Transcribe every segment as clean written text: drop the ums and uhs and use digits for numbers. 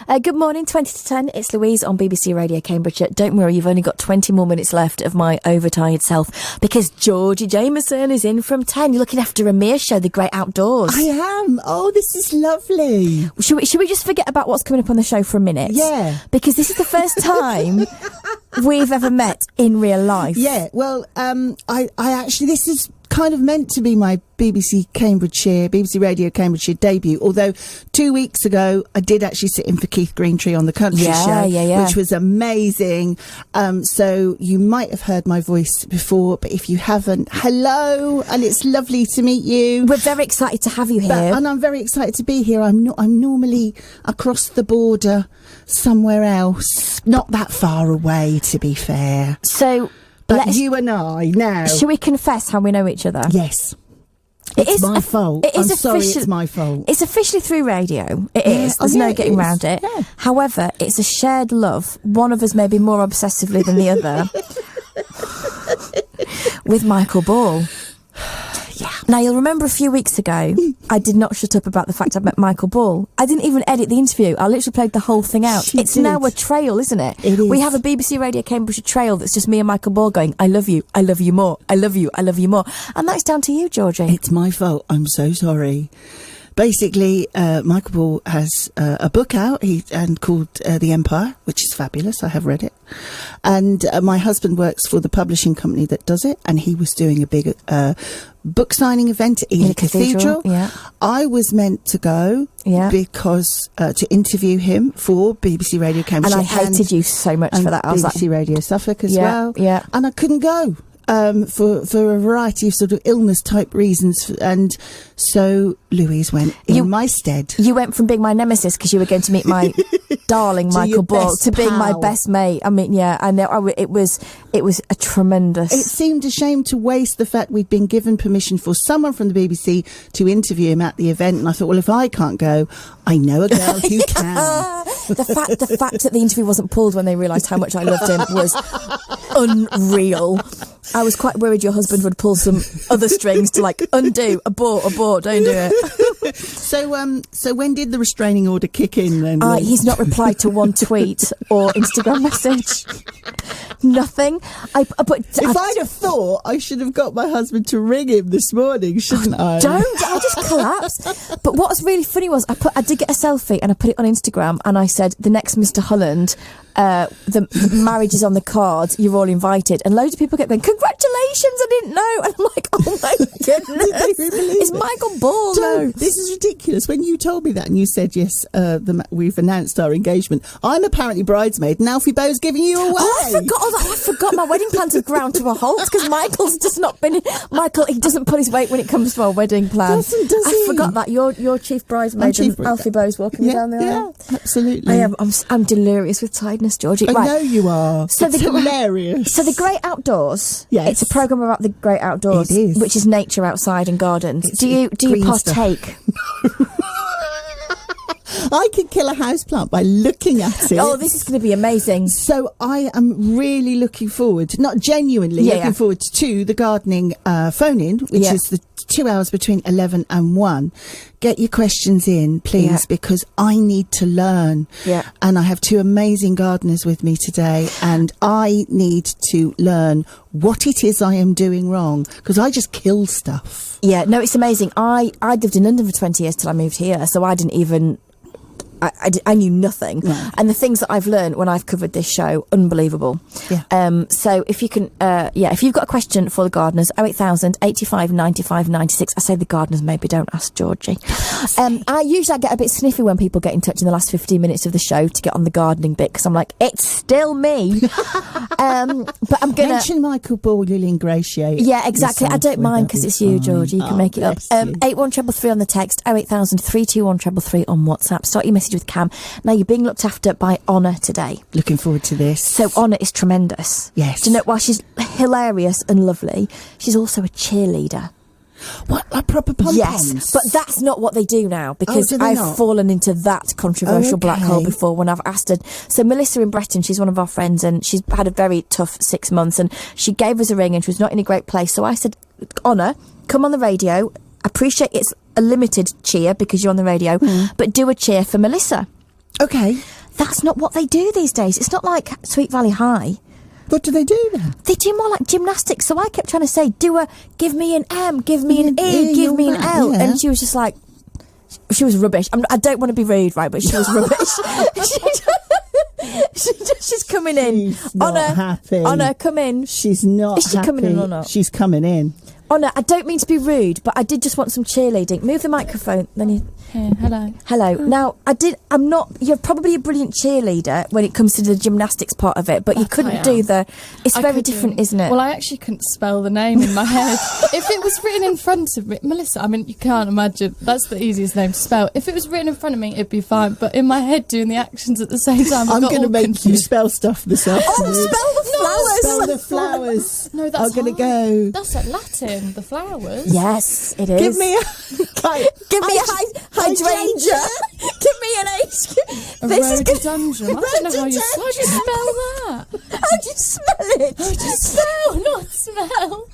Good morning, 20 to 10. It's Louise on BBC Radio Cambridgeshire. Don't worry, you've only got 20 more minutes left of my overtired self because Georgy Jamieson is in from 10. You're looking after Amir's show, The Great Outdoors. I am. Oh, this is lovely. Should we just forget about what's coming up on the show for a minute? Yeah. Because this is the first time we've ever met in real life. Yeah, well, I actually, this is kind of meant to be my BBC Radio Cambridgeshire debut, although 2 weeks ago I did actually sit in for Keith Greentree on the country show, which was amazing. So you might have heard my voice before, but if you haven't, hello, and it's lovely to meet you. We're very excited to have you here. And I'm very excited to be here. I'm normally across the border somewhere else, not that far away, to be fair. So but you and I now. Shall we confess how we know each other? Yes. It's my fault. I'm sorry, it's my fault. It's officially through radio. It is. There's no getting around it. Yeah. However, it's a shared love. One of us maybe more obsessively than the other. With Michael Ball. Yeah. Now, you'll remember a few weeks ago, I did not shut up about the fact I met Michael Ball. I didn't even edit the interview. I literally played the whole thing out. It's now a trail, isn't it? It is. We have a BBC Radio Cambridgeshire trail that's just me and Michael Ball going, I love you more, I love you more. And that's down to you, Georgie. It's my fault. I'm so sorry. Basically, Michael Ball has a book out called The Empire, which is fabulous. I have read it. And my husband works for the publishing company that does it, and he was doing a big book signing event in a cathedral. Yeah. I was meant to go because to interview him for BBC Radio Cambridgeshire. And I hated you so much for that. I was BBC Radio Suffolk as well. Yeah. And I couldn't go. For a variety of sort of illness type reasons, and so Louise went in my stead. You went from being my nemesis because you were going to meet my darling Michael Ball to being my best mate. I mean, yeah, I know. It was a tremendous. It seemed a shame to waste the fact we'd been given permission for someone from the BBC to interview him at the event, and I thought, well, if I can't go, I know a girl who can. The fact that the interview wasn't pulled when they realised how much I loved him was unreal. I was quite worried your husband would pull some other strings to undo, abort, don't do it. So when did the restraining order kick in then? He's not replied to one tweet or Instagram message. Nothing. If I'd have thought, I should have got my husband to ring him this morning, shouldn't I? I just collapsed. But what was really funny was I did get a selfie and I put it on Instagram and I said, the next Mr Hulland, the marriage is on the cards, you're all invited, and loads of people kept going, congratulations, I didn't know, and I'm like, oh my goodness, it's Michael Ball. No, this is ridiculous. When you told me that and you said yes, we've announced our engagement, I'm apparently bridesmaid and Alfie Bowe's giving you away. I forgot my wedding plans have ground to a halt because Michael's just not been he doesn't pull his weight when it comes to our wedding plans. I forgot that you're chief bridesmaid and Alfie Bowe's walking me down the aisle. Yeah, absolutely. I'm delirious with tiredness, Georgie. I know you are. It's hilarious. So The Great Outdoors. Yes. It's a programme about the great outdoors, it is. which is nature outside and gardens. Do you partake? I can kill a houseplant by looking at it. Oh, this is going to be amazing. So I am really looking forward, not genuinely looking forward to the gardening phone-in, which is the 2 hours between 11 and 1. Get your questions in, please, because I need to learn. Yeah. And I have two amazing gardeners with me today, and I need to learn what it is I am doing wrong, because I just kill stuff. Yeah, no, it's amazing. I lived in London for 20 years till I moved here, so I didn't even... I knew nothing. Right. And the things that I've learned when I've covered this show, unbelievable. Yeah. So if you can, if you've got a question for the gardeners, 08000 85 95 96. I say the gardeners, maybe don't ask Georgie. I usually get a bit sniffy when people get in touch in the last 15 minutes of the show to get on the gardening bit, because I'm like, it's still me. But I'm going to... Mention Michael Ball, you'll ingratiate. Yeah, exactly. I don't mind because it's you, Georgie. You can make it up. 81333 on the text, 08000 321 333 on WhatsApp. Start your message with Cam. Now, you're being looked after by Honor today. Looking forward to this. So Honor is tremendous. Yes. Do you know, while she's hilarious and lovely, she's also a cheerleader. What, like proper pom-poms? Yes, but that's not what they do now, because do they I've not? fallen into that controversial black hole before when I've asked her. So Melissa in Breton, she's one of our friends, and she's had a very tough 6 months, and she gave us a ring and she was not in a great place. So I said, Honor, come on the radio. Appreciate it's a limited cheer because you're on the radio, but do a cheer for Melissa. Okay. That's not what they do these days. It's not like Sweet Valley High. What do they do then? They do more like gymnastics. So I kept trying to say, give me an M, give me an E, give me an L. Yeah. And she was just like, she was rubbish. I don't want to be rude, right, but she was rubbish. She's coming in. She's not happy. Honor, come in. She's not Is she happy. coming in or not? She's coming in. Honor, I don't mean to be rude, but I did just want some cheerleading. Move the microphone, then you... Hey, hello. Hello. Now, I'm not... You're probably a brilliant cheerleader when it comes to the gymnastics part of it, but you couldn't do the... It's very different, isn't it? Well, I actually couldn't spell the name in my head. If it was written in front of me... Melissa, I mean, you can't imagine. That's the easiest name to spell. If it was written in front of me, it'd be fine. But in my head, doing the actions at the same time... I'm going to make you spell stuff this afternoon. spell the flowers! Spell the flowers. No, that's I'm going to go... That's at Latin, the flowers. Yes, it is. Give me a... Give me a hydrangea. Give me an H. A rhododendron. I don't know how you spell that. How do you spell it? Spell, not smell.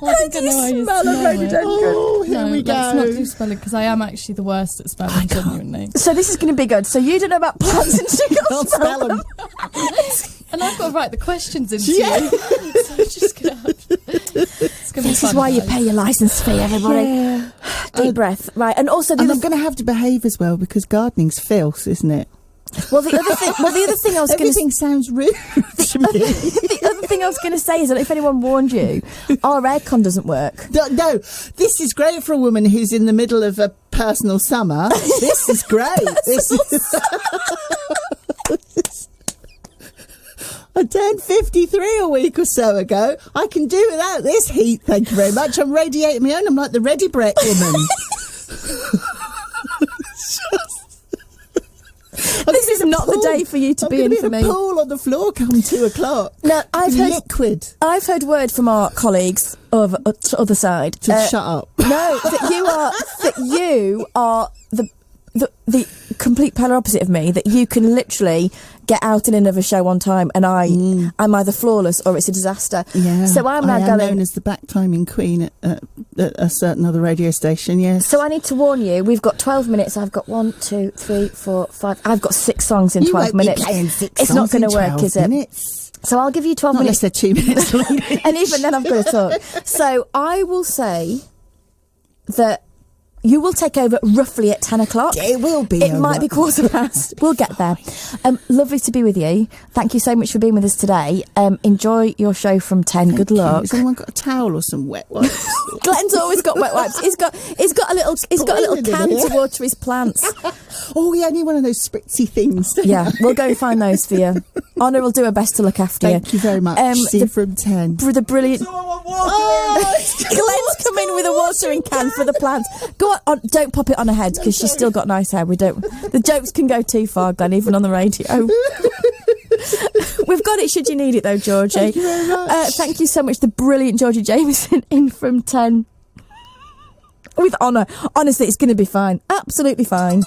How do you smell a rhododendron? Oh, here we go. Let's not do spelling, because I am actually the worst at spelling, genuinely. So this is going to be good. So you don't know about plants and she can't Can't spell spell them. And I've got to write the questions into Yeah. you. So I'm just going to... This is why you pay your licence fee, everybody. Yeah. Deep breath. Right, and also And I'm going to have to behave as well because gardening's filth, isn't it? the other thing I was going to Everything sounds rude to me. the other thing I was going to say is that if anyone warned you, our aircon doesn't work. No, this is great for a woman who's in the middle of a personal summer. This is great. I turned 53 a week or so ago. I can do without this heat, thank you very much. I'm radiating my own. I'm like the Ready Brek woman. This is not the day for you to be in for me. I'm going to be in a pool on the floor come 2 o'clock. Now, Liquid. I've heard word from our colleagues of the other side. To shut up. No, that you are the complete polar opposite of me. That you can literally get out in another show on time, and I'm either flawless or it's a disaster. Yeah. So I'm now known as the back timing queen at a certain other radio station. Yes. So I need to warn you. We've got 12 minutes. I've got 1, 2, 3, 4, 5. I've got 6 songs in 12 minutes. It's not going to work, is it? Minutes. So I'll give you 12 Not minutes. unless they're 2 minutes long. And even then, I've got to talk. So I will say that you will take over roughly at 10 o'clock. It will be. It might be 15:15. We'll get there. Lovely to be with you. Thank you so much for being with us today. Enjoy your show from 10. Good luck. Has anyone got a towel or some wet wipes? Glenn's always got wet wipes. He's got a little can to water his plants. Oh, yeah, I need one of those spritzy things. Yeah, we'll go and find those for you. Honor will do her best to look after you. Thank you very much. See you from 10. For the brilliant... Oh, Glenn's come in with a watering can for the plants. Go on, don't pop it on her head because she's still got nice hair. The jokes can go too far, Glenn, even on the radio. We've got it should you need it though, Georgie. Thank you very much. Thank you so much, the brilliant Georgie Jamieson in from 10. With honour. Honestly, it's going to be fine. Absolutely fine.